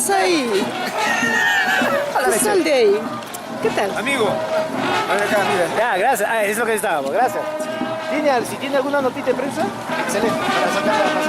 ahí. Sal de ahí. ¿Qué tal? Amigo, ven acá, mira. Ya, gracias. Ah, es lo que estábamos, gracias. Si tiene alguna notita de prensa, excelente, para sacarla, para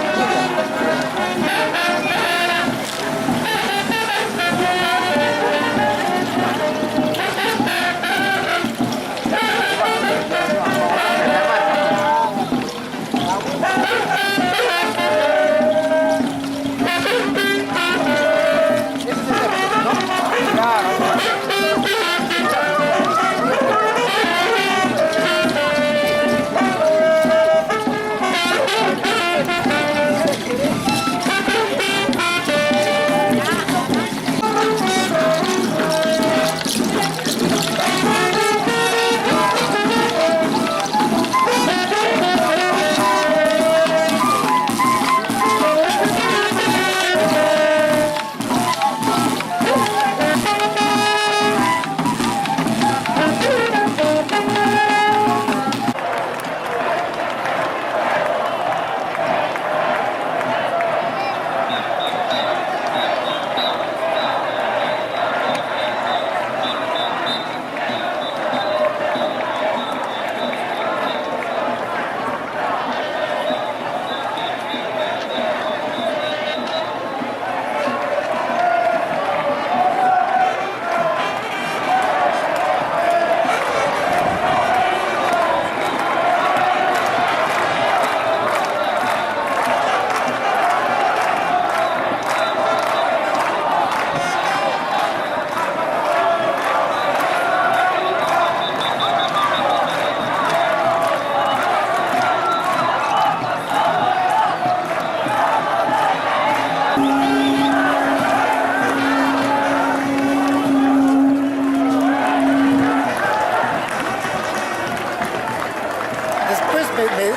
después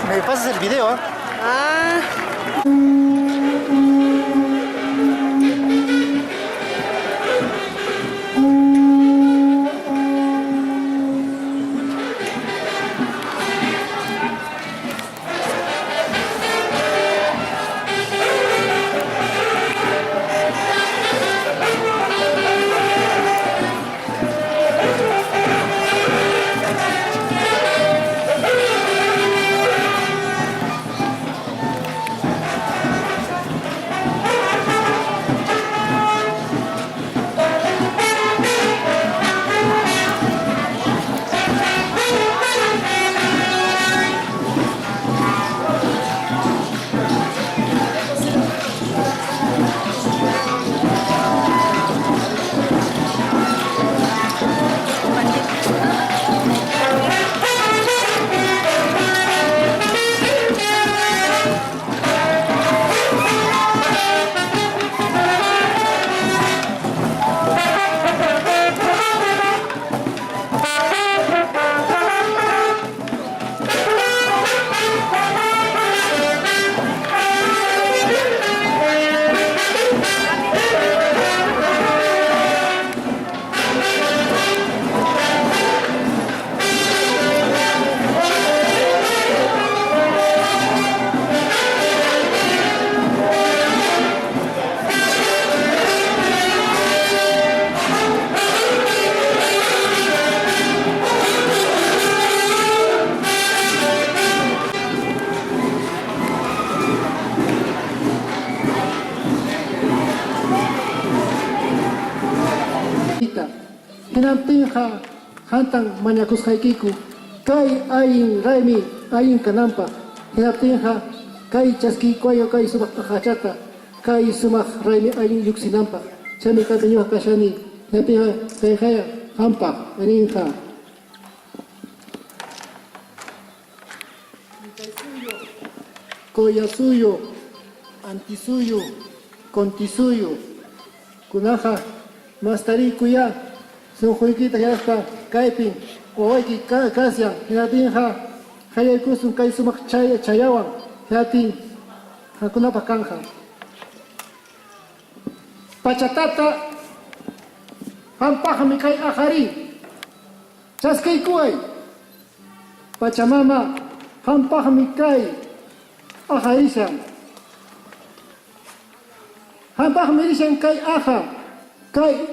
me pasas el video, ¿eh? Ah. Hinamtinha hantan mañakusqaykiku kay ayin raymi ayin kananpaq hinaptinha kay chaskiykuwayo kay sumaq qaqachata kay sumaq raymi ayin lluqsinanpaq chaymi kaytañuqa kashani hinaptinha kay haya hampaq aninha koyasuyo antisuyo kontisuyo kunaqa mastarikuya son jueguita ya está caipin o hay que casia ya tinha hay que usar kai sumak chayawan ya tin hakuna pakanja pachatata hampaja mi kai ajari chaskai kuai pachamama hampaja mi kai ajarisha Hampaj me dicen kay aja, kay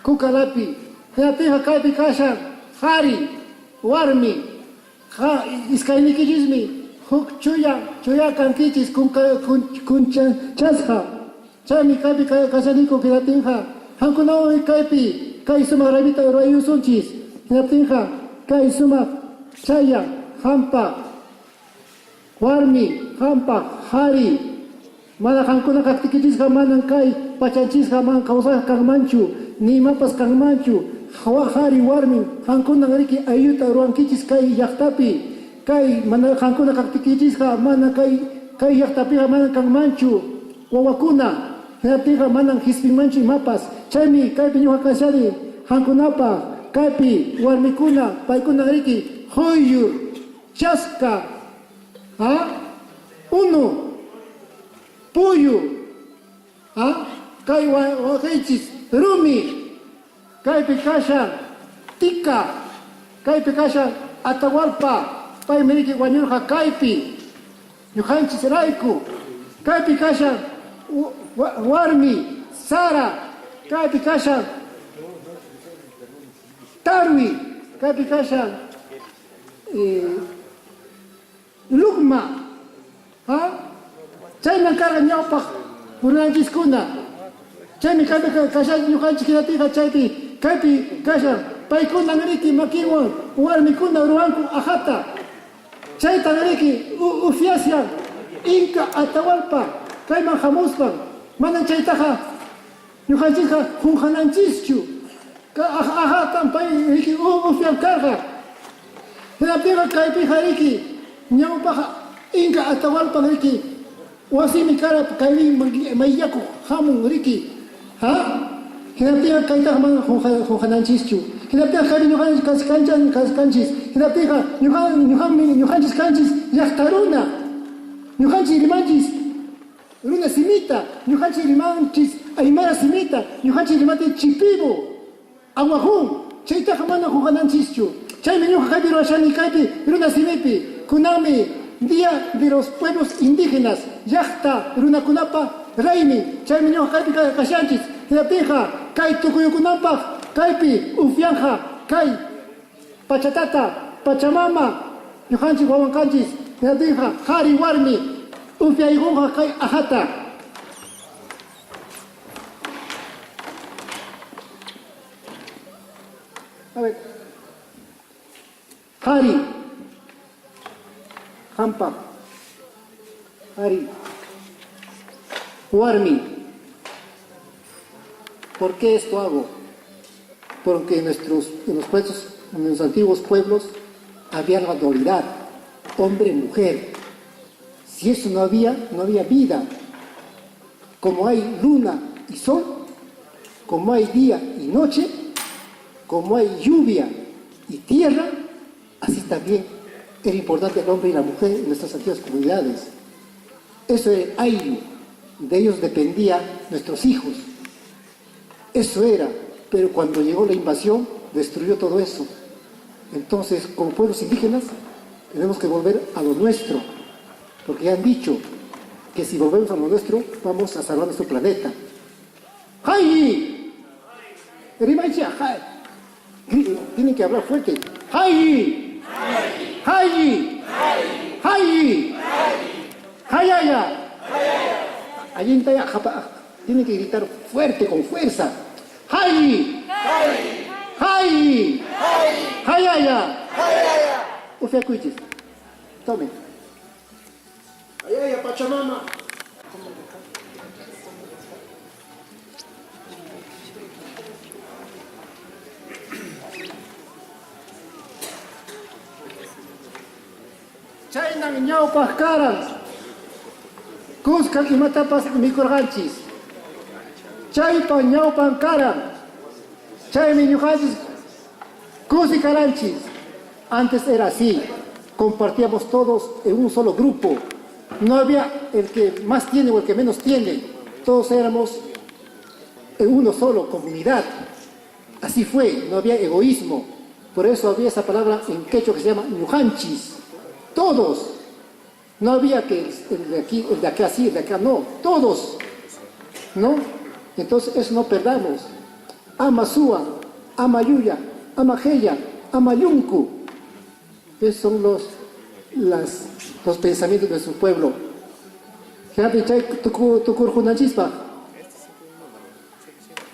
kukalapi. Hinaptinja kaypi kashan, hari, warmi, iskaynikichismi, huk chuya kankichis kun chasja. Chami kaypi kashaniko hinaptinja, hankunawan kaypi, kay sumak rabita rayusunchis. Hinaptinja, kay sumak chaya, hampa, warmi, hampa, hari. Mana hankuna kaktikichisqa manan kay pachanchisqa man kawsaq kanmanchu ni mapas kanmanchu hari warmin hankuna riki ayuta ruankichis kay llaqtapi kay mana hankuna kaktikichisqa mana kay llaqtapiqa manan kanmanchu wawakuna hinaptinqa manan hispinmanchu mapas chaymi kaypi ñuqa kashani hankunapa kaypi warmikuna paykuna riki hoyur chaska uno Puyo, kay wakaichis, rumi, kay pikashan, tika, kay pikashan, Atahualpa, pay meriki wanyurja kaypi, ñujanchis rayku, kay pikashan, warmi, sara, kay pikashan, tarwi, kay pikashan, lugma, Chayman karga ñawpaq puranchiskuna. Chaymi kaypi kashan ñuqanchik hinaptinqa chaypi kaypi kashan paykuna niriki makinwan warmikuna ruwanku ajata. Chayta niriki ufiasyan Inca Atahualpa kayman hamuspan manan chaytaqa ñuqanchikqa hunqananchischu. Ajatan pay riki ufian karga. Hinaptinqa kaypiqa riki ñawpaqa Inca Atahualpa riki wasimi kara kaymi mayyaku hamun riki hinaptinqa kaytaqa mana hunqananchischu hinaptinqa kaypi ñuqanchis kanchis hinaptinqa ñuqanchis kanchis llaqta runa ñuqanchis rimanchis runa simita ñuqanchis rimanchis aymara simita ñuqanchis rimanchis chipibu awajun chaytaqa mana hunqananchischu chaymi ñuqa kaypi ruwashani kaypi runa simipi kunami Día de los Pueblos Indígenas, Yachta, Runakunapa, Raimi, Chaymiño, Kaipi, Kashanchis, Hinaptinja, Kai Tukuyukunapa, Kaipi, Ufianja, Kai, Pachatata, Pachamama, Yohanchis, Wawankanchis, Hinaptinja, Hari Warmi, Ufiaigunja, Kai Ajata. A ver, Hari. Hampa, Hari, Warmi. ¿Por qué esto hago? Porque en los antiguos pueblos, había la dualidad, hombre-mujer. Si eso no había vida. Como hay luna y sol, como hay día y noche, como hay lluvia y tierra, así también era importante el hombre y la mujer en nuestras antiguas comunidades. Eso era Ainu, de ellos dependían nuestros hijos. Eso era, pero cuando llegó la invasión, destruyó todo eso. Entonces, como pueblos indígenas, tenemos que volver a lo nuestro, porque ya han dicho que si volvemos a lo nuestro, vamos a salvar nuestro planeta. ¡Hay! Tienen que hablar fuerte. ¡Hay! ¡Hay! ¡Hay! ¡Hayaya! Allí en Taya, tienen que gritar fuerte, con fuerza. ¡Hay! ¡Hay! ¡Hayaya! Ufia cuichis. Tomen. Hayaya, Pachamama. Chaynan ñawpaq karan, kusqa imatapas mikurqanchis. Chaypa ñawpan karan, chaymi ñuqanchis kusi karanchis. Antes era así, compartíamos todos en un solo grupo. No había el que más tiene o el que menos tiene. Todos éramos en uno solo, comunidad. Así fue, no había egoísmo. Por eso había esa palabra en quechua que se llama ñujanchis. Todos. No había que el de aquí así, el de acá no. Todos. ¿no? Entonces eso no perdamos. Ama Sua, ama Yuya, ama Heya, ama Yunku. Esos son los pensamientos de su pueblo.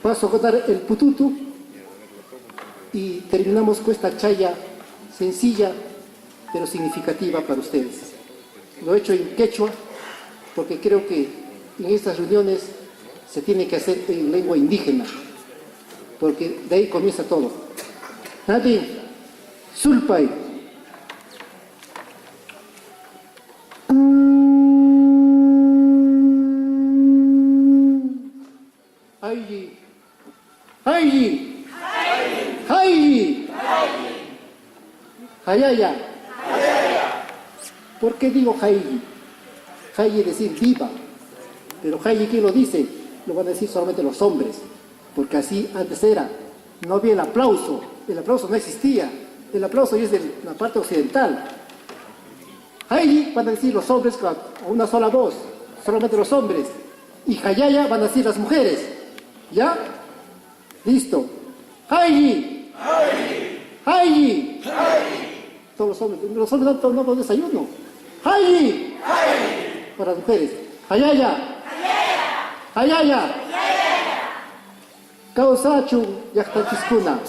Paso a contar el pututu y terminamos con esta chaya sencilla pero significativa para ustedes. Lo he hecho en quechua porque creo que en estas reuniones se tiene que hacer en lengua indígena, porque de ahí comienza todo. Nati, sulpay. Hayi, hayi, hayi, hayaya. ¿Por qué digo hayi? Hayi es decir viva, pero hayi, ¿quién lo dice? Lo van a decir solamente los hombres, porque así antes era. No había el aplauso no existía, el aplauso es de la parte occidental. Hayi van a decir los hombres a una sola voz, solamente los hombres, y hayaya van a decir las mujeres. ¿Ya? Listo. Hayi, hayi, todos los hombres no toman desayuno. Hayi, para las mujeres. Hayaya, hayaya, Kausachu Yaktachiskuna.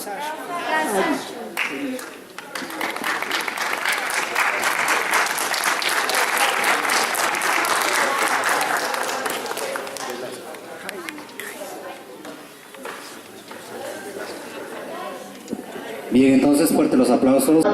Bien, entonces fuertes los aplausos.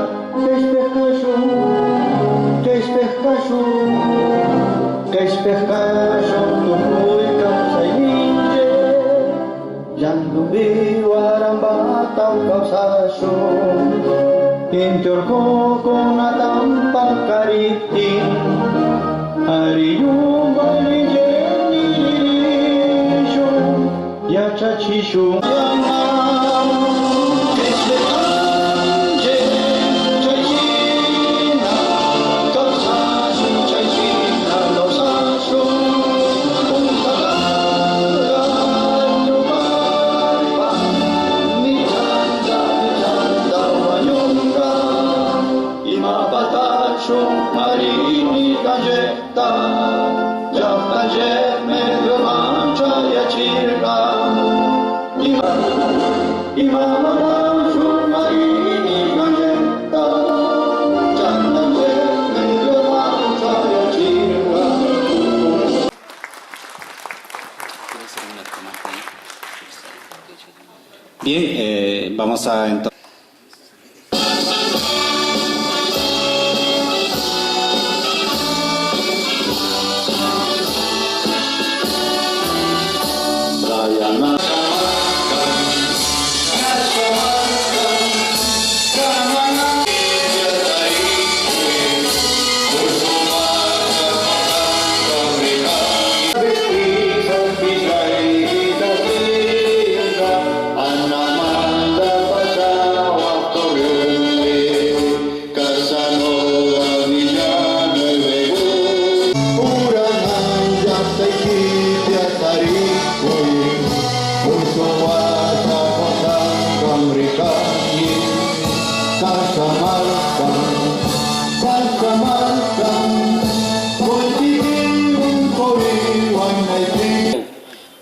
Bien, vamos a entonces.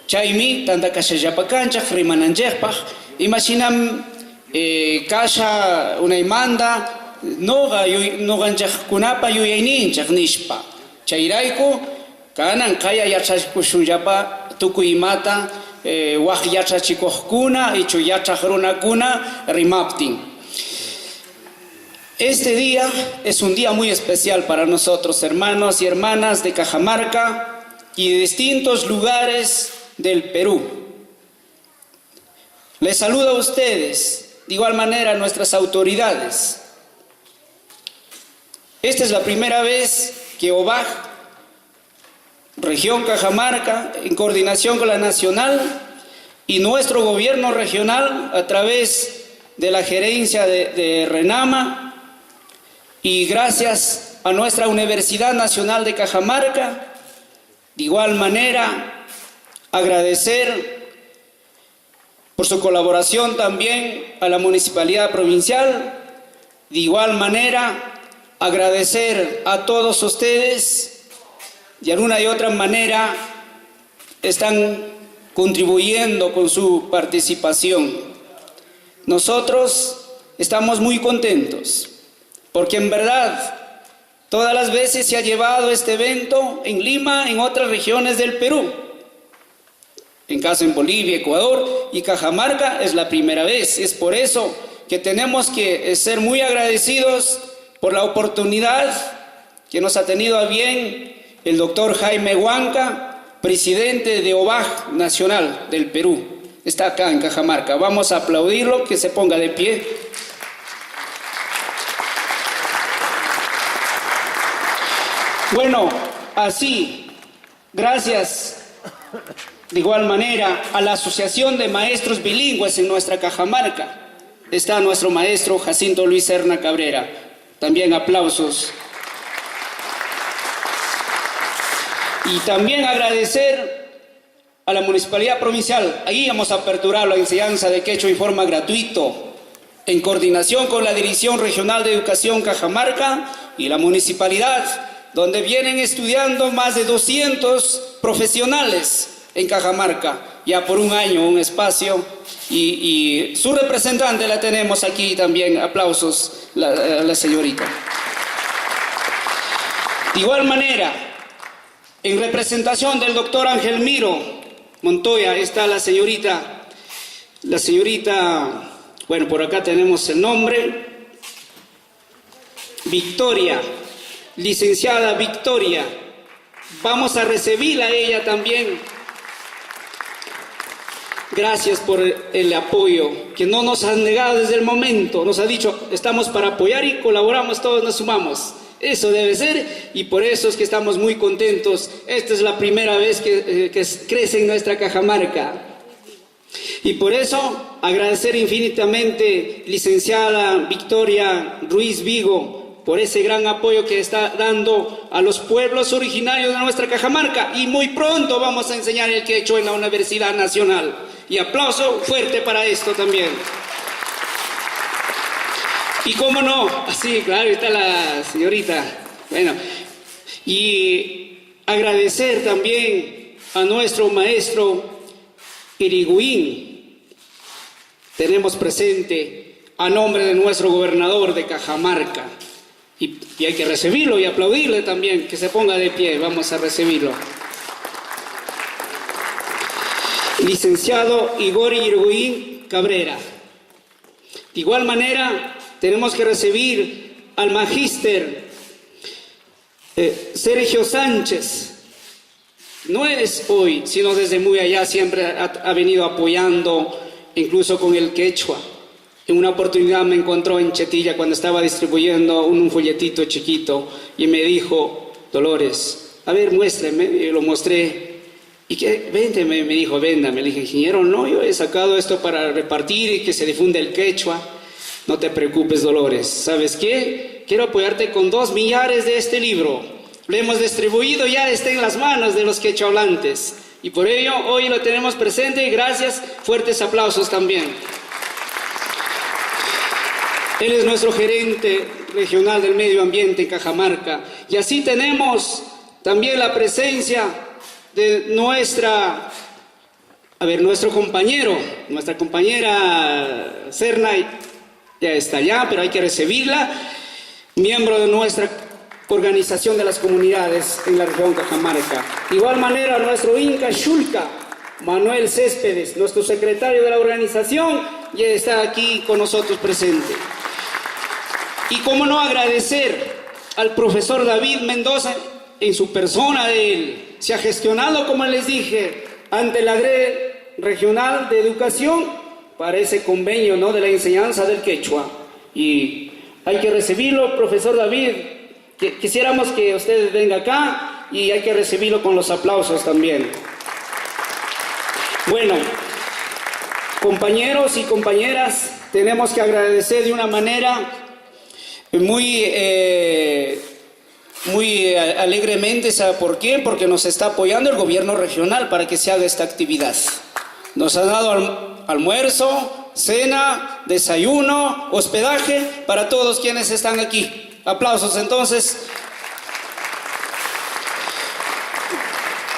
Chaymi tanta kashallapakanchaq rimananchikpaq imashinam kasha unaymanta nuqanchikkunapa yuyayninchik nishpa chayrayku kanan kaya yachachikushunllapa tukuy imata waq yachachikuqkuna ichu yachaq runakuna rimaptin. Este día es un día muy especial para nosotros, hermanos y hermanas de Cajamarca y de distintos lugares del Perú. Les saludo a ustedes, de igual manera a nuestras autoridades. Esta es la primera vez que OVAG, Región Cajamarca, en coordinación con la Nacional y nuestro gobierno regional, a través de la gerencia de RENAMA, y gracias a nuestra Universidad Nacional de Cajamarca, de igual manera agradecer por su colaboración también a la Municipalidad Provincial. De igual manera, agradecer a todos ustedes, de alguna y otra manera están contribuyendo con su participación. Nosotros estamos muy contentos, porque en verdad todas las veces se ha llevado este evento en Lima, en otras regiones del Perú. En caso en Bolivia, Ecuador y Cajamarca es la primera vez. Es por eso que tenemos que ser muy agradecidos por la oportunidad que nos ha tenido a bien el doctor Jaime Huanca, presidente de OVAG Nacional del Perú. Está acá en Cajamarca. Vamos a aplaudirlo, que se ponga de pie. Bueno, así, gracias de igual manera a la Asociación de Maestros Bilingües en nuestra Cajamarca. Está nuestro maestro Jacinto Luis Serna Cabrera. También aplausos. Y también agradecer a la Municipalidad Provincial. Ahí vamos a aperturar la enseñanza de quechua en forma gratuito, en coordinación con la Dirección Regional de Educación Cajamarca y la Municipalidad, donde vienen estudiando más de 200 profesionales en Cajamarca, ya por un año, un espacio, y su representante la tenemos aquí también. Aplausos a la señorita. De igual manera, en representación del doctor Ángel Miro Montoya, está la señorita, bueno, por acá tenemos el nombre, Victoria, licenciada Victoria. Vamos a recibirla a ella también. Gracias por el apoyo que no nos han negado desde el momento. Nos ha dicho, estamos para apoyar y colaboramos, todos nos sumamos. Eso debe ser, y por eso es que estamos muy contentos. Esta es la primera vez que crece en nuestra Cajamarca. Y por eso agradecer infinitamente, licenciada Victoria Ruiz Vigo, por ese gran apoyo que está dando a los pueblos originarios de nuestra Cajamarca. Y muy pronto vamos a enseñar el quechua en la Universidad Nacional. Y aplauso fuerte para esto también. Y cómo no, así, claro, está la señorita. Bueno, y agradecer también a nuestro maestro Iriguín. Tenemos presente a nombre de nuestro gobernador de Cajamarca. Y hay que recibirlo y aplaudirle también, que se ponga de pie. Vamos a recibirlo. Licenciado Igor Iriguín Cabrera. De igual manera, tenemos que recibir al magíster Sergio Sánchez. No es hoy, sino desde muy allá, siempre ha venido apoyando, incluso con el quechua. En una oportunidad me encontró en Chetilla cuando estaba distribuyendo un folletito chiquito y me dijo, Dolores, a ver, muéstreme. Y lo mostré. ¿Y qué? Vente, me dijo, véndame. Le dije, ingeniero, no, yo he sacado esto para repartir y que se difunda el quechua. No te preocupes, Dolores. ¿Sabes qué? Quiero apoyarte con 2 millares de este libro. Lo hemos distribuido, ya está en las manos de los quechohablantes. Y por ello, hoy lo tenemos presente. Gracias, fuertes aplausos también. Él es nuestro gerente regional del medio ambiente en Cajamarca. Y así tenemos también la presencia de nuestra nuestro compañero, nuestra compañera Serna, ya está allá, pero hay que recibirla, miembro de nuestra organización de las comunidades en la región Cajamarca. De igual manera, nuestro Inca Shulca, Manuel Céspedes, nuestro secretario de la organización, ya está aquí con nosotros presente. Y cómo no agradecer al profesor David Mendoza en su persona. De él se ha gestionado, como les dije, ante la Red Regional de Educación para ese convenio, ¿no?, de la enseñanza del quechua. Y hay que recibirlo, profesor David. Quisiéramos que usted venga acá y hay que recibirlo con los aplausos también. Bueno, compañeros y compañeras, tenemos que agradecer de una manera muy muy alegremente. ¿Sabe por qué? Porque nos está apoyando el gobierno regional para que se haga esta actividad. Nos ha dado almuerzo, cena, desayuno, hospedaje para todos quienes están aquí. Aplausos entonces.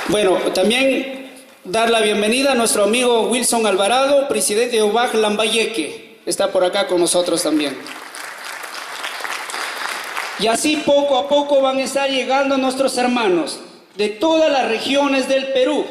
Bueno, también dar la bienvenida a nuestro amigo Wilson Alvarado, presidente de UBAG Lambayeque. Está por acá con nosotros también. Y así poco a poco van a estar llegando nuestros hermanos de todas las regiones del Perú.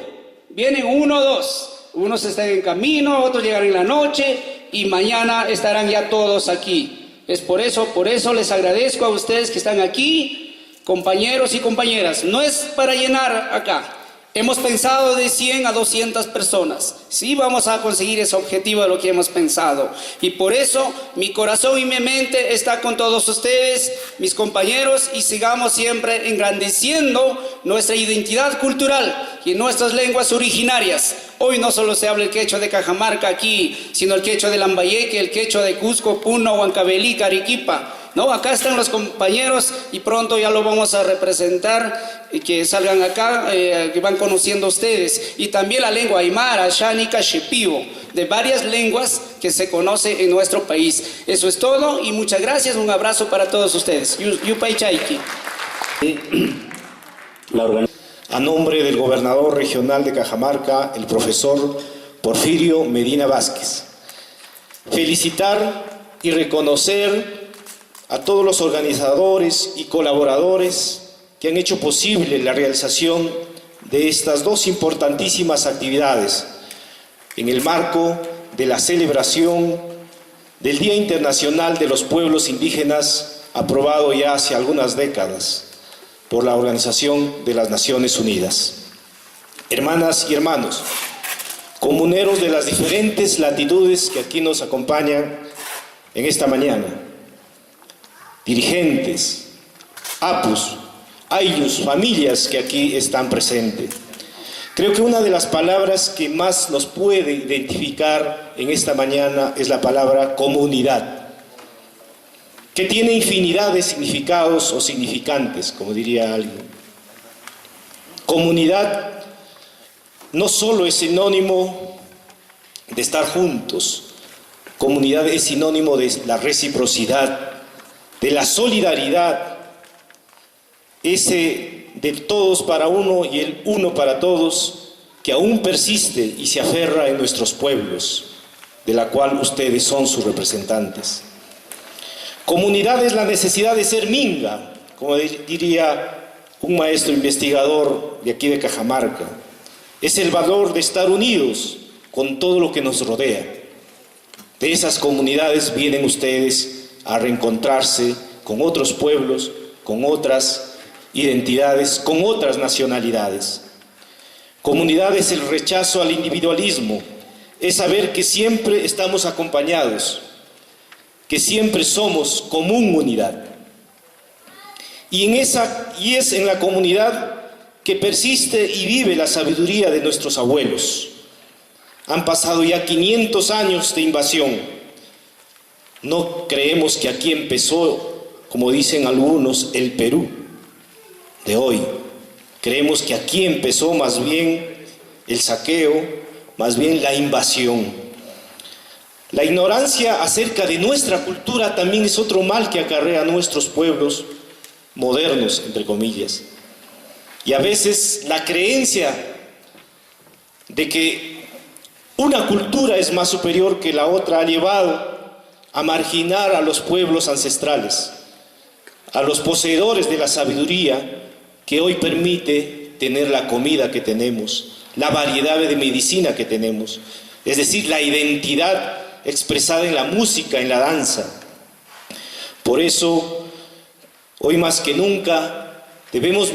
Vienen uno o dos. Unos están en camino, otros llegarán en la noche y mañana estarán ya todos aquí. Es por eso les agradezco a ustedes que están aquí, compañeros y compañeras. No es para llenar acá. Hemos pensado de 100 a 200 personas. Sí vamos a conseguir ese objetivo de lo que hemos pensado. Y por eso mi corazón y mi mente está con todos ustedes, mis compañeros, y sigamos siempre engrandeciendo nuestra identidad cultural y nuestras lenguas originarias. Hoy no solo se habla el quechua de Cajamarca aquí, sino el quechua de Lambayeque, el quechua de Cusco, Puno, Huancavelica, Arequipa. No, acá están los compañeros y pronto ya lo vamos a representar y que salgan acá, que van conociendo ustedes. Y también la lengua aymara, xánica, xepivo, de varias lenguas que se conoce en nuestro país. Eso es todo y muchas gracias. Un abrazo para todos ustedes. Yupay Chaiki. A nombre del gobernador regional de Cajamarca, el profesor Porfirio Medina Vázquez, felicitar y reconocer a todos los organizadores y colaboradores que han hecho posible la realización de estas dos importantísimas actividades en el marco de la celebración del Día Internacional de los Pueblos Indígenas, aprobado ya hace algunas décadas por la Organización de las Naciones Unidas. Hermanas y hermanos, comuneros de las diferentes latitudes que aquí nos acompañan en esta mañana, dirigentes, apus, ayllus, familias que aquí están presentes. Creo que una de las palabras que más nos puede identificar en esta mañana es la palabra comunidad, que tiene infinidad de significados o significantes, como diría alguien. Comunidad no solo es sinónimo de estar juntos, comunidad es sinónimo de la reciprocidad, de la solidaridad, ese de todos para uno y el uno para todos, que aún persiste y se aferra en nuestros pueblos, de la cual ustedes son sus representantes. Comunidad es la necesidad de ser minga, como diría un maestro investigador de aquí de Cajamarca. Es el valor de estar unidos con todo lo que nos rodea. De esas comunidades vienen ustedes a reencontrarse con otros pueblos, con otras identidades, con otras nacionalidades. Comunidad es el rechazo al individualismo, es saber que siempre estamos acompañados, que siempre somos común unidad. Y es en la comunidad que persiste y vive la sabiduría de nuestros abuelos. Han pasado ya 500 años de invasión. No creemos que aquí empezó, como dicen algunos, el Perú de hoy. Creemos que aquí empezó más bien el saqueo, más bien la invasión. La ignorancia acerca de nuestra cultura también es otro mal que acarrea a nuestros pueblos modernos, entre comillas. Y a veces la creencia de que una cultura es más superior que la otra ha llevado a marginar a los pueblos ancestrales, a los poseedores de la sabiduría que hoy permite tener la comida que tenemos, la variedad de medicina que tenemos, es decir, la identidad expresada en la música, en la danza. Por eso, hoy más que nunca, debemos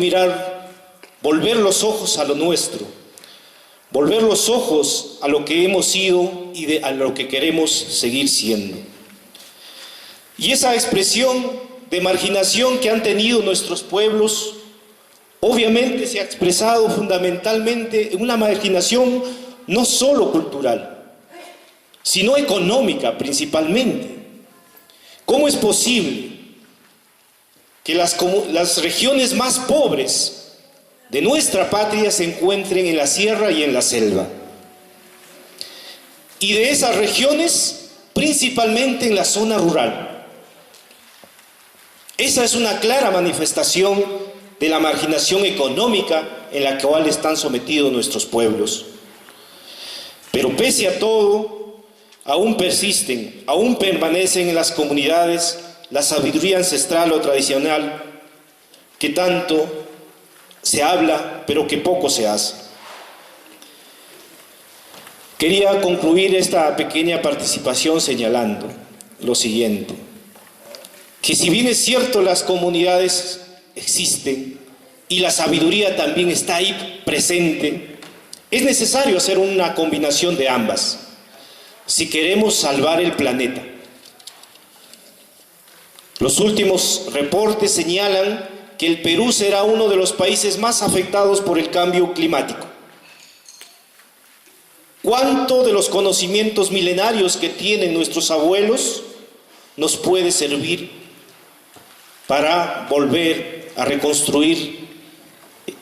volver los ojos a lo nuestro, volver los ojos a lo que hemos sido y a lo que queremos seguir siendo. Y esa expresión de marginación que han tenido nuestros pueblos, obviamente se ha expresado fundamentalmente en una marginación no solo cultural, sino económica principalmente. ¿Cómo es posible que las regiones más pobres de nuestra patria se encuentren en la sierra y en la selva. Y de esas regiones, principalmente en la zona rural. Esa es una clara manifestación de la marginación económica en la cual están sometidos nuestros pueblos. Pero pese a todo, aún persisten, aún permanecen en las comunidades la sabiduría ancestral o tradicional que tanto se habla, pero que poco se hace. Quería concluir esta pequeña participación señalando lo siguiente, que si bien es cierto las comunidades existen y la sabiduría también está ahí presente, es necesario hacer una combinación de ambas si queremos salvar el planeta. Los últimos reportes señalan que el Perú será uno de los países más afectados por el cambio climático. ¿Cuánto de los conocimientos milenarios que tienen nuestros abuelos nos puede servir para volver a reconstruir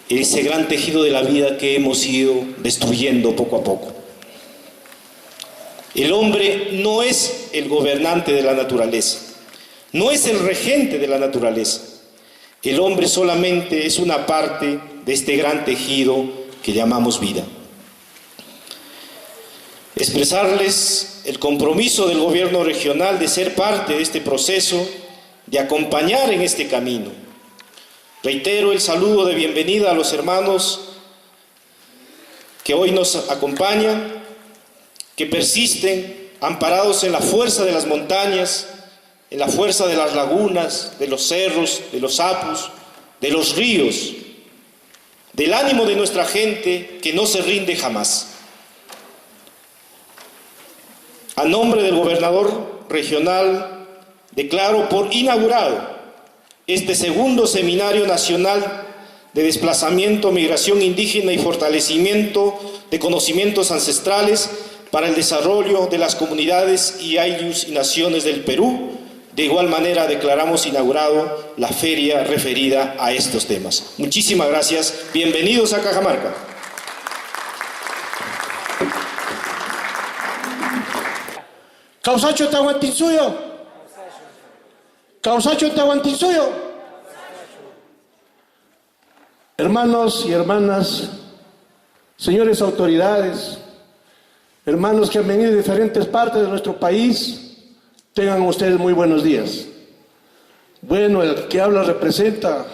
ese gran tejido de la vida que hemos ido destruyendo poco a poco? El hombre no es el gobernante de la naturaleza, no es el regente de la naturaleza. El hombre solamente es una parte de este gran tejido que llamamos vida. Expresarles el compromiso del gobierno regional de ser parte de este proceso, de acompañar en este camino. Reitero el saludo de bienvenida a los hermanos que hoy nos acompañan, que persisten amparados en la fuerza de las montañas, en la fuerza de las lagunas, de los cerros, de los apus, de los ríos, del ánimo de nuestra gente que no se rinde jamás. A nombre del gobernador regional, declaro por inaugurado este segundo Seminario Nacional de Desplazamiento, Migración Indígena y Fortalecimiento de Conocimientos Ancestrales para el Desarrollo de las Comunidades y Ayllus y Naciones del Perú. De igual manera declaramos inaugurado la feria referida a estos temas. Muchísimas gracias. Bienvenidos a Cajamarca. Causacho Tahuantinsuyo. Causacho Tahuantinsuyo. Hermanos y hermanas, señores autoridades, hermanos que han venido de diferentes partes de nuestro país, tengan ustedes muy buenos días. Bueno, el que habla representa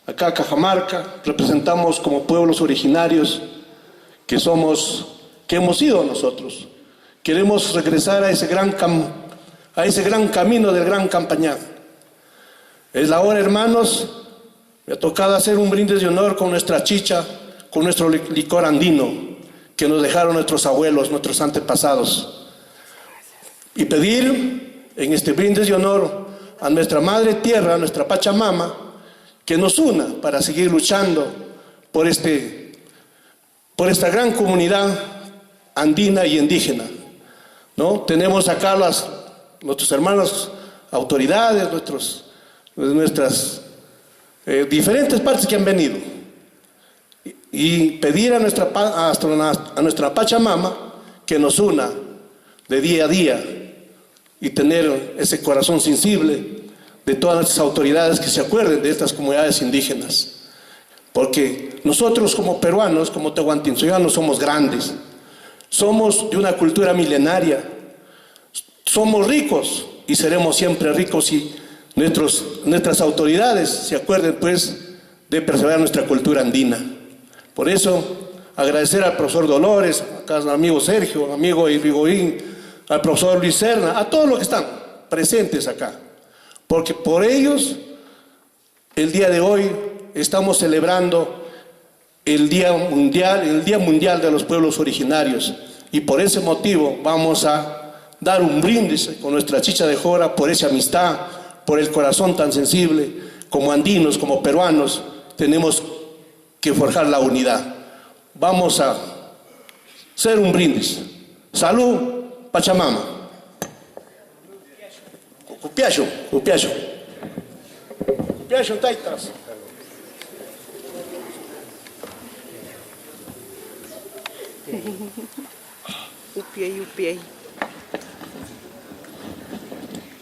acá a Cajamarca, representamos como pueblos originarios que hemos sido nosotros. Queremos regresar a ese gran camino del Gran Campañá. Es la hora, hermanos, me ha tocado hacer un brindis de honor con nuestra chicha, con nuestro licor andino que nos dejaron nuestros abuelos, nuestros antepasados. Y pedir en este brindis de honor a nuestra Madre Tierra, a nuestra Pachamama, que nos una para seguir luchando por esta gran comunidad andina y indígena, ¿no? Tenemos acá nuestros hermanos autoridades, nuestras diferentes partes que han venido, y pedir a nuestra Pachamama que nos una de día a día y tener ese corazón sensible de todas nuestras autoridades que se acuerden de estas comunidades indígenas, porque nosotros como peruanos, como tehuantinsuyanos, somos grandes, somos de una cultura milenaria, somos ricos y seremos siempre ricos si nuestras autoridades se acuerden pues de preservar nuestra cultura andina. Por eso agradecer al profesor Dolores, acá al amigo Sergio, al amigo Irigoyen, al profesor Luis Serna, a todos los que están presentes acá, porque por ellos el día de hoy estamos celebrando el Día Mundial de los Pueblos Originarios, y por ese motivo vamos a dar un brindis con nuestra chicha de jora por esa amistad, por el corazón tan sensible. Como andinos, como peruanos, tenemos que forjar la unidad. Vamos a hacer un brindis. Salud, Pachamama. Cupiacho, cupiacho. Upiashun taitas. Upiay.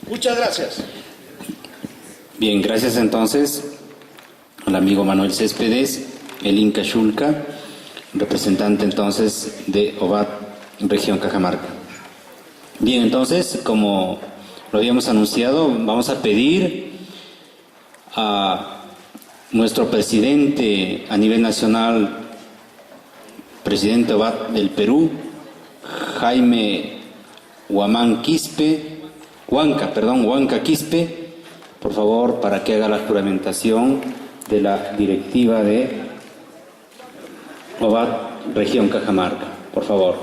Muchas gracias. Bien, gracias entonces al amigo Manuel Céspedes, el Inca Xulca, representante entonces de OVAT, región Cajamarca. Bien, entonces, como lo habíamos anunciado, vamos a pedir a nuestro presidente a nivel nacional, presidente OVAT del Perú, Jaime Huanca Quispe, por favor, para que haga la juramentación de la directiva de OVAT región Cajamarca, por favor.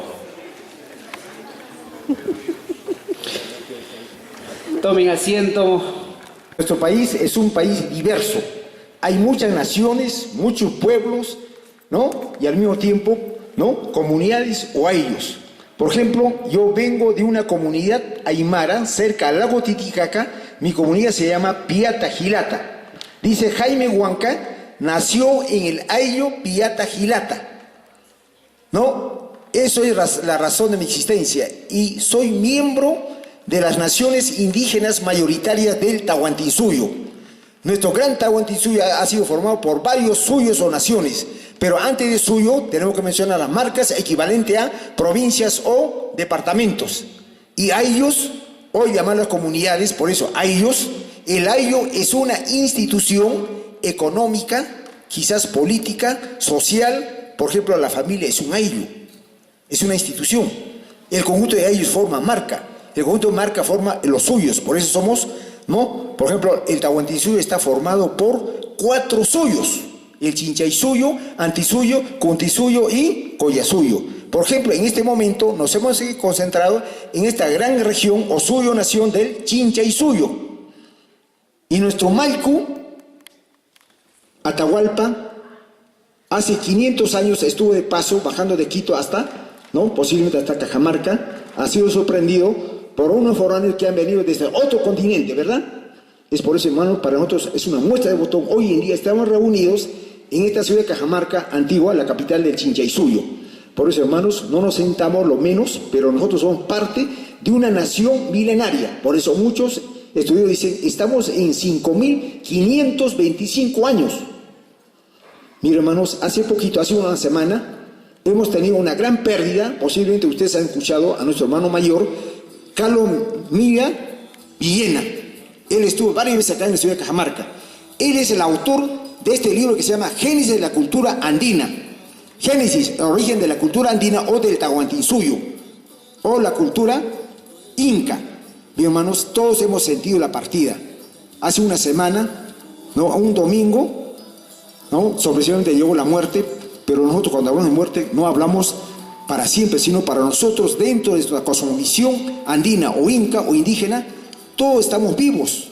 Tomen asiento. Nuestro país es un país diverso. Hay muchas naciones, muchos pueblos, ¿no? Y al mismo tiempo, ¿no? Comunidades o ayllus. Por ejemplo, yo vengo de una comunidad aymara cerca al lago Titicaca. Mi comunidad se llama Piatagilata. Dice Jaime Huanca, nació en el ayllu Piatagilata. ¿No? Eso es la razón de mi existencia. Y soy miembro de las naciones indígenas mayoritarias del Tahuantinsuyo. Nuestro gran Tahuantinsuyo ha sido formado por varios suyos o naciones, pero antes de suyo tenemos que mencionar las marcas equivalente a provincias o departamentos. Y a ellos, hoy llamarlas comunidades, por eso a ellos, el ayllu es una institución económica, quizás política, social. Por ejemplo, la familia es un ayllu, es una institución. El conjunto de aylus forma marca. El conjunto de marca forma los suyos, por eso somos, ¿no? Por ejemplo, el Tahuantinsuyo está formado por 4 suyos: el Chinchaysuyo, Antisuyo, Cuntisuyo y Collasuyo. Por ejemplo, en este momento nos hemos concentrado en esta gran región o suyo nación del Chinchaysuyo. Y nuestro Malcu, Atahualpa, hace 500 años estuvo de paso bajando de Quito hasta, ¿no? Posiblemente hasta Cajamarca. Ha sido sorprendido por unos foráneos que han venido desde otro continente, ¿verdad? Es por eso, hermano, para nosotros es una muestra de botón. Hoy en día estamos reunidos en esta ciudad de Cajamarca, antigua, la capital del Chinchaysuyo. Por eso, hermanos, no nos sentamos lo menos, pero nosotros somos parte de una nación milenaria. Por eso muchos estudiosos dicen, estamos en 5.525 años. Miren, hermanos, hace poquito, hace una semana, hemos tenido una gran pérdida. Posiblemente ustedes han escuchado a nuestro hermano mayor, Carlos Mira Villena. Él estuvo varias veces acá en la ciudad de Cajamarca. Él es el autor de este libro que se llama Génesis de la cultura andina. Génesis, el origen de la cultura andina o del Tahuantinsuyo, o la cultura inca. Bien, hermanos, todos hemos sentido la partida. Hace una semana, ¿no? Un domingo, ¿no? Sorpresivamente llegó la muerte, pero nosotros cuando hablamos de muerte no hablamos para siempre, sino para nosotros dentro de nuestra cosmovisión andina o inca o indígena. Todos estamos vivos,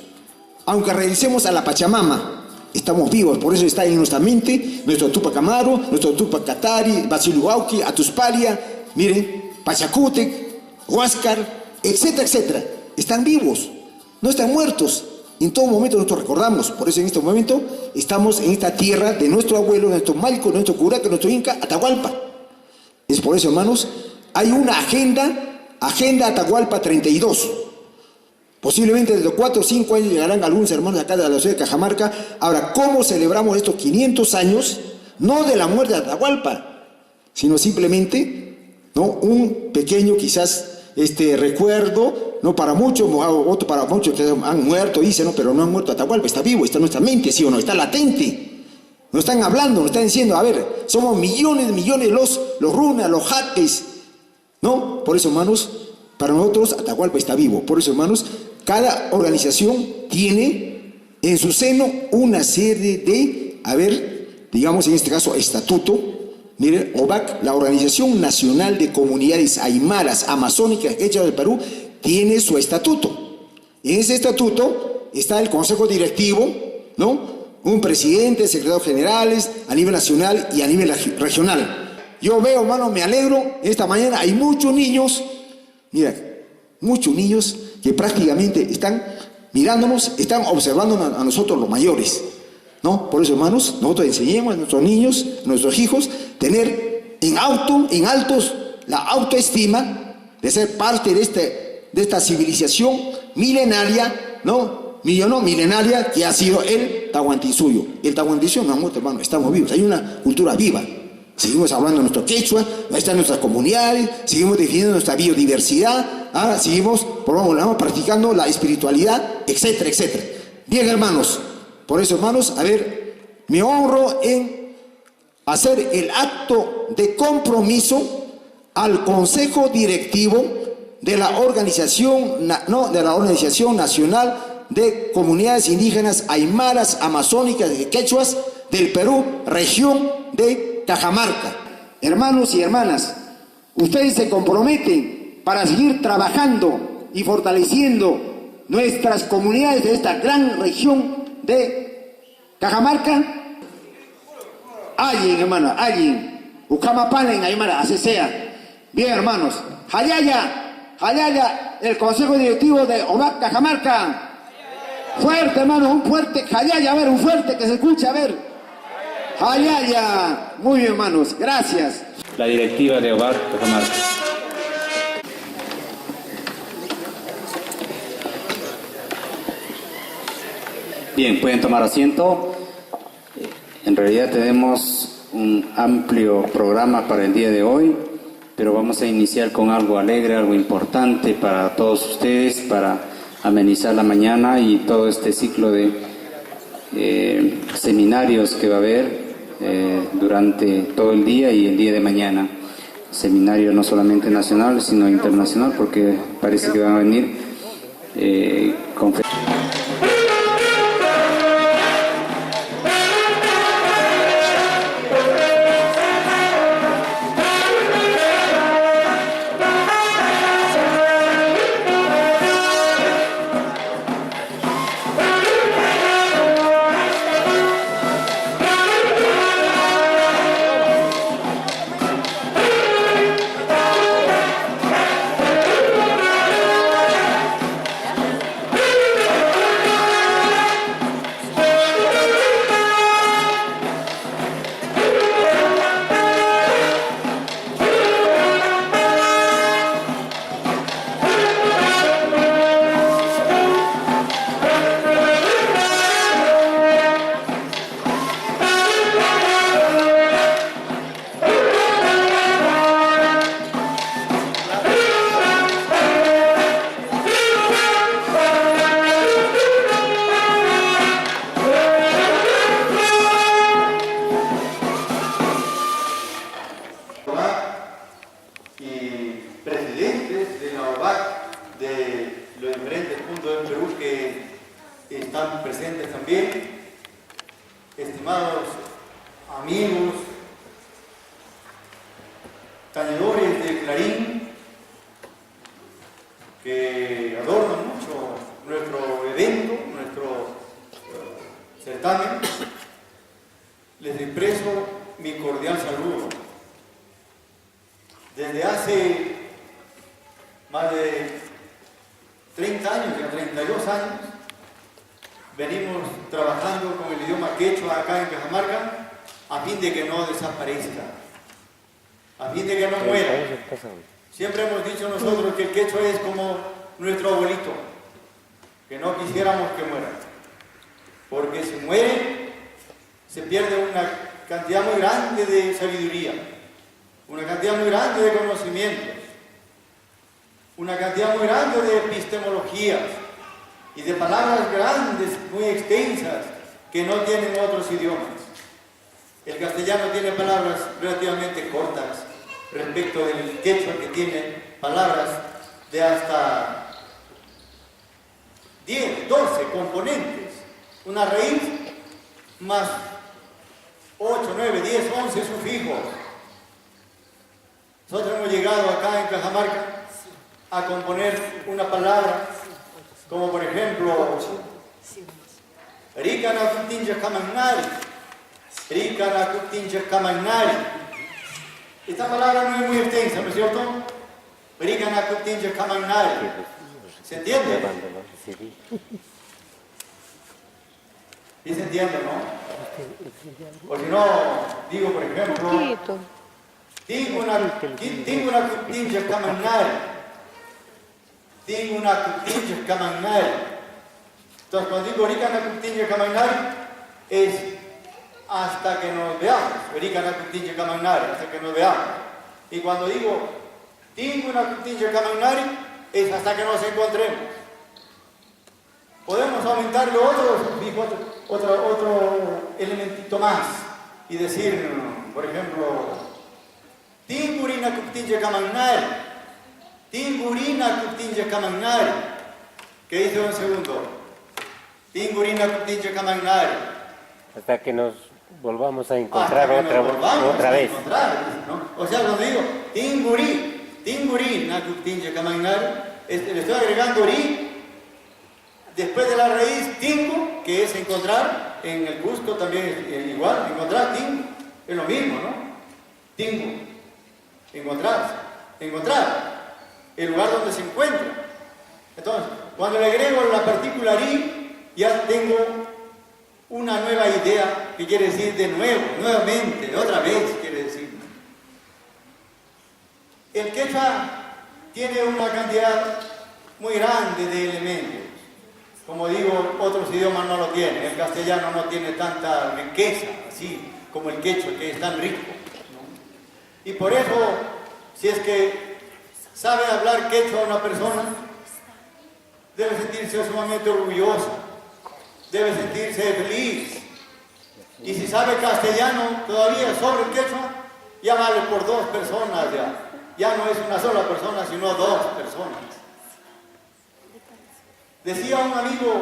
aunque regresemos a la Pachamama, estamos vivos. Por eso está en nuestra mente nuestro Tupac Amaru, nuestro Tupac Katari, Basiluauqui, Atuspalia, miren, Pachacútec, Huáscar, etcétera, etcétera. Están vivos, no están muertos. En todo momento nosotros recordamos. Por eso en este momento estamos en esta tierra de nuestro abuelo, nuestro Malco, nuestro Curaca, nuestro Inca, Atahualpa. Es por eso, hermanos, hay una agenda Atahualpa 32. Posiblemente dentro de 4 o 5 años llegarán algunos hermanos acá de la ciudad de Cajamarca. Ahora, ¿cómo celebramos estos 500 años? No de la muerte de Atahualpa, sino simplemente, ¿no? Un pequeño quizás recuerdo, no para muchos, otro para muchos que han muerto, dicen, ¿no? Pero no han muerto Atahualpa, está vivo, está en nuestra mente, ¿sí o no? Está latente. Nos están hablando, nos están diciendo, a ver, somos millones los runas, los jates, ¿no? Por eso, hermanos, para nosotros Atahualpa está vivo. Por eso, hermanos, cada organización tiene en su seno una serie de, digamos en este caso, estatuto. Miren, OVAC, la Organización Nacional de Comunidades Aymaras Amazónicas Hecha del Perú, tiene su estatuto. En ese estatuto está el Consejo Directivo, ¿no? Un presidente, secretarios generales a nivel nacional y a nivel regional. Yo veo, hermano, me alegro, esta mañana hay muchos niños, mira, muchos niños que prácticamente están, mirándonos, están observando a nosotros los mayores, ¿no? Por eso, hermanos, nosotros enseñemos a nuestros niños, a nuestros hijos, tener en altos la autoestima de ser parte de esta civilización milenaria, ¿no? Milenaria que ha sido el Tahuantinsuyo. El Tahuantinsuyo no ha muerto, hermano, estamos vivos, hay una cultura viva. Seguimos hablando nuestro quechua, están nuestras comunidades, seguimos definiendo nuestra biodiversidad, seguimos practicando la espiritualidad, etcétera, etcétera. Bien, hermanos, por eso, hermanos, a ver, me honro en hacer el acto de compromiso al Consejo Directivo de la Organización Nacional de Comunidades Indígenas Aymaras, Amazónicas y Quechuas del Perú, región de Cajamarca. Hermanos y hermanas, ustedes se comprometen para seguir trabajando y fortaleciendo nuestras comunidades de esta gran región de Cajamarca. Alguien, hermano, alguien. Ucamapalen, Aymara, así sea. Bien, hermanos. Jayaya, el Consejo Directivo de OVAC Cajamarca. Fuerte, hermano, un fuerte Jayaya, a ver, un fuerte que se escuche, a ver. Jayaya. Muy bien, hermanos, gracias. La directiva de OVAC Cajamarca. Bien, pueden tomar asiento. En realidad tenemos un amplio programa para el día de hoy, pero vamos a iniciar con algo alegre, algo importante para todos ustedes, para amenizar la mañana y todo este ciclo de seminarios que va a haber durante todo el día y el día de mañana. Seminario no solamente nacional, sino internacional, porque parece que van a venir conferencias. Les expreso mi cordial saludo. Desde hace más de 30 años, ya 32 años, venimos trabajando con el idioma quechua acá en Cajamarca a fin de que no desaparezca, a fin de que no muera. Siempre hemos dicho nosotros que el quechua es como nuestro abuelito, que no quisiéramos que muera, porque si muere se pierde una cantidad muy grande de sabiduría, una cantidad muy grande de conocimientos, una cantidad muy grande de epistemologías y de palabras grandes, muy extensas, que no tienen otros idiomas. El castellano tiene palabras relativamente cortas respecto del quechua, que tiene palabras de hasta 10, 12 componentes, una raíz más 8, 9, 10, 11 sufijos. Nosotros hemos llegado acá en Cajamarca a componer una palabra como por ejemplo Rikana Kutinja Kamagnari, Rikana Kutinja Kamagnari. Esta palabra no es muy extensa, ¿no es cierto? Rikana Kutinja Kamagnari. ¿Se entiende? ¿Sí se entiende, no? O si no, digo, por ejemplo, tengo una cutincha camanal. Tengo una cutincha camanal. Entonces, cuando digo ahorita una cutincha camanal, es hasta que nos veamos. Ahorita una cutincha camanal, hasta que nos veamos. Y cuando digo, tengo una cutincha camanal, es hasta que nos encontremos. Podemos aumentarle otro elementito más y decir, por ejemplo, Tingurina Kuptinja Kamanal, Tingurina Kuptinja Kamanal. ¿Qué dice un segundo? Tingurina Kuptinja Kamanal. Hasta que nos volvamos a encontrar otra vez. ¿No? O sea, cuando digo Tingurina Kuptinja Kamanal, le estoy agregando ri. Después de la raíz tingo, que es encontrar, en el Cusco también es igual, encontrar, tingo, es lo mismo, ¿no? Tingo, encontrar, el lugar donde se encuentra. Entonces, cuando le agrego la partícula ri, ya tengo una nueva idea, que quiere decir de nuevo, nuevamente, de otra vez, quiere decir. El quechua tiene una cantidad muy grande de elementos. Como digo, otros idiomas no lo tienen. El castellano no tiene tanta riqueza, así como el quechua, que es tan rico, ¿no? Y por eso, si es que sabe hablar quechua una persona, debe sentirse sumamente orgullosa, debe sentirse feliz. Y si sabe castellano todavía sobre el quechua, ya vale por dos personas ya. Ya no es una sola persona, sino dos personas. Decía un amigo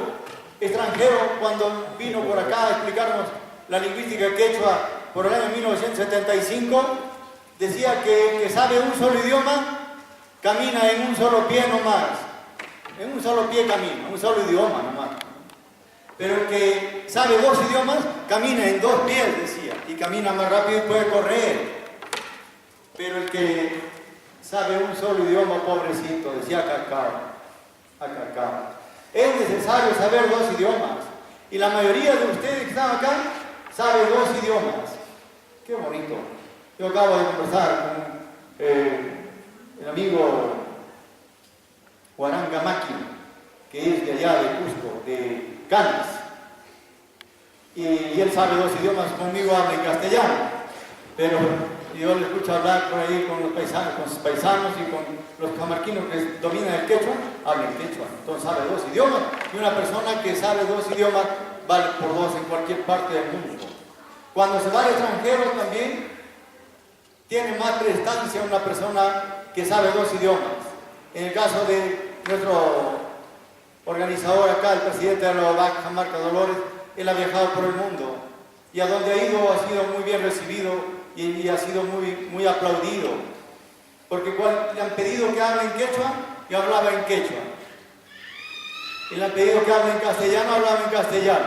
extranjero cuando vino por acá a explicarnos la lingüística quechua por el año 1975, decía que el que sabe un solo idioma camina en un solo pie nomás. En un solo pie camina, un solo idioma nomás. Pero el que sabe dos idiomas camina en dos pies, decía, y camina más rápido y puede correr. Pero el que sabe un solo idioma, pobrecito, decía Cacao. Es necesario saber dos idiomas. Y la mayoría de ustedes que están acá sabe dos idiomas. Qué bonito. Yo acabo de conversar con el amigo Huaranga Maki, que es de allá de Cusco, de Canas. Y él sabe dos idiomas, conmigo habla en castellano. Pero yo le escucho hablar por ahí con sus paisanos y con los camarquinos que dominan el quechua, hablan quechua. Entonces sabe dos idiomas. Y una persona que sabe dos idiomas vale por dos en cualquier parte del mundo. Cuando se va al extranjero también tiene más prestancia una persona que sabe dos idiomas. En el caso de nuestro organizador acá, el presidente de la OVAC, Jamarca Dolores, él ha viajado por el mundo y a donde ha ido ha sido muy bien recibido y ha sido muy aplaudido, porque le han pedido que hable en quechua y hablaba en quechua, y le han pedido que hable en castellano, hablaba en castellano,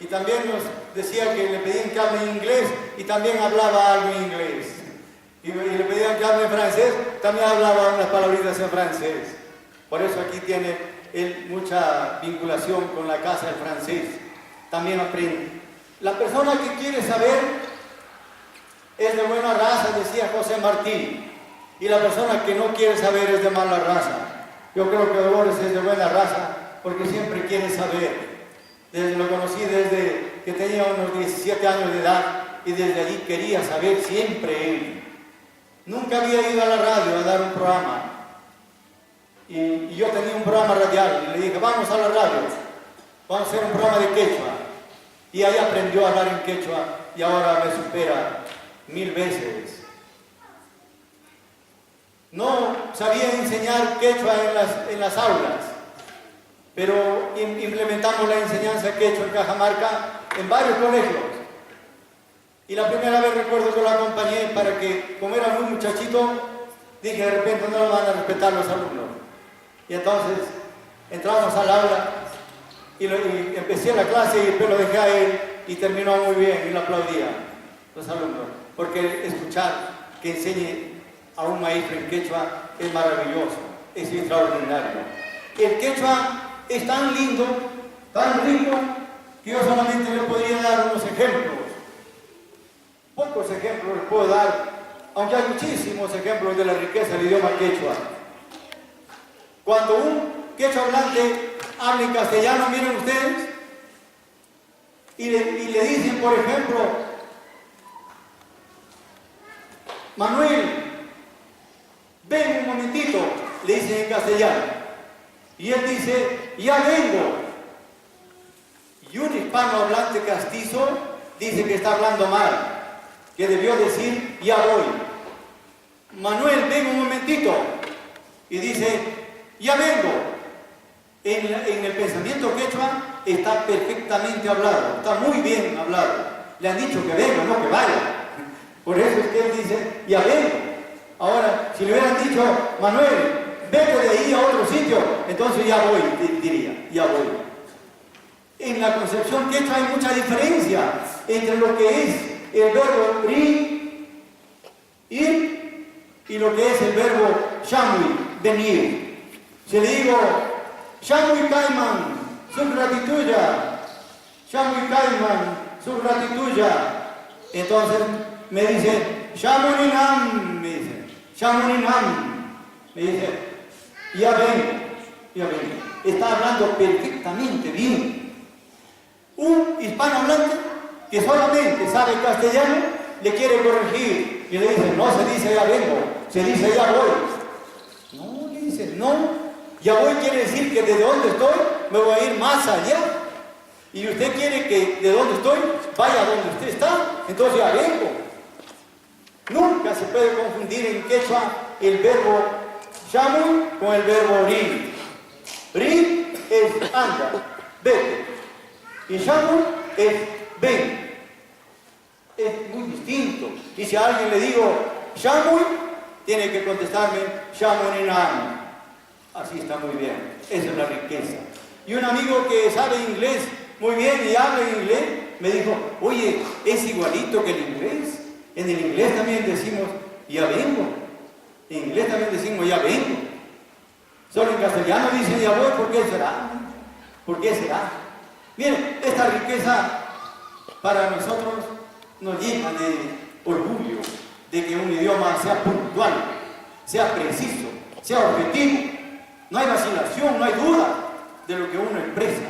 y también nos decía que le pedían que hable en inglés y también hablaba algo en inglés, y le pedían que hable en francés, también hablaba unas palabritas en francés. Por eso aquí tiene él mucha vinculación con la casa del francés, también aprende. La persona que quiere saber es de buena raza, decía José Martí, y la persona que no quiere saber es de mala raza. Yo creo que Dolores es de buena raza porque siempre quiere saber. Lo conocí desde que tenía unos 17 años de edad y desde allí quería saber siempre él. Nunca había ido a la radio a dar un programa y yo tenía un programa radial y le dije, vamos a la radio, vamos a hacer un programa de quechua, y ahí aprendió a hablar en quechua y ahora me supera 1000 veces. No sabía enseñar quechua en las aulas, pero implementamos la enseñanza quechua en Cajamarca en varios colegios. Y la primera vez recuerdo que lo acompañé para que, como era muy muchachito, dije de repente no lo van a respetar los alumnos. Y entonces entramos al aula y empecé la clase y después lo dejé a él y terminó muy bien y lo aplaudía los alumnos. Porque escuchar que enseñe a un maestro en quechua es maravilloso, es extraordinario. El quechua es tan lindo, tan rico, que yo solamente le podría dar unos ejemplos. Pocos ejemplos les puedo dar, aunque hay muchísimos ejemplos de la riqueza del idioma quechua. Cuando un quechua hablante habla en castellano, miren ustedes, y le dicen, por ejemplo, Manuel, ven un momentito, le dicen en castellano, y él dice, ya vengo. Y un hispano hablante castizo dice que está hablando mal, que debió decir, ya voy. Manuel, ven un momentito, y dice, ya vengo. En el pensamiento quechua está perfectamente hablado, está muy bien hablado. Le han dicho que venga, no que vaya. Por eso es que él dice, ya vengo. Ahora, si le hubieran dicho, Manuel, vete de ahí a otro sitio, entonces ya voy, diría, ya voy. En la concepción quechua hay mucha diferencia entre lo que es el verbo ir, y lo que es el verbo shamui, venir. Si le digo, shamui kaiman, su gratituya, shamui kaiman, su gratituya, entonces me dice, shamuninam, me dice, shamuninam, me dice, ya vengo. Está hablando perfectamente bien. Un hispanohablante que solamente sabe castellano le quiere corregir y le dice, no se dice ya vengo, se dice ya voy. No, le dice, no, ya voy quiere decir que de donde estoy me voy a ir más allá. Y usted quiere que de donde estoy vaya donde usted está, entonces ya vengo. Nunca se puede confundir en quechua el verbo shamu con el verbo rir. Rir es anda, vete. Y shamu es ven. Es muy distinto. Y si a alguien le digo shamu, tiene que contestarme shamuninam. Así está muy bien. Esa es la riqueza. Y un amigo que sabe inglés muy bien y habla inglés me dijo, oye, es igualito que el inglés. En el inglés también decimos ya vengo. En inglés también decimos ya vengo. Solo en castellano dicen ya voy. ¿Por qué será? ¿Por qué será? Miren, esta riqueza para nosotros nos llena de orgullo de que un idioma sea puntual, sea preciso, sea objetivo. No hay vacilación, no hay duda de lo que uno expresa.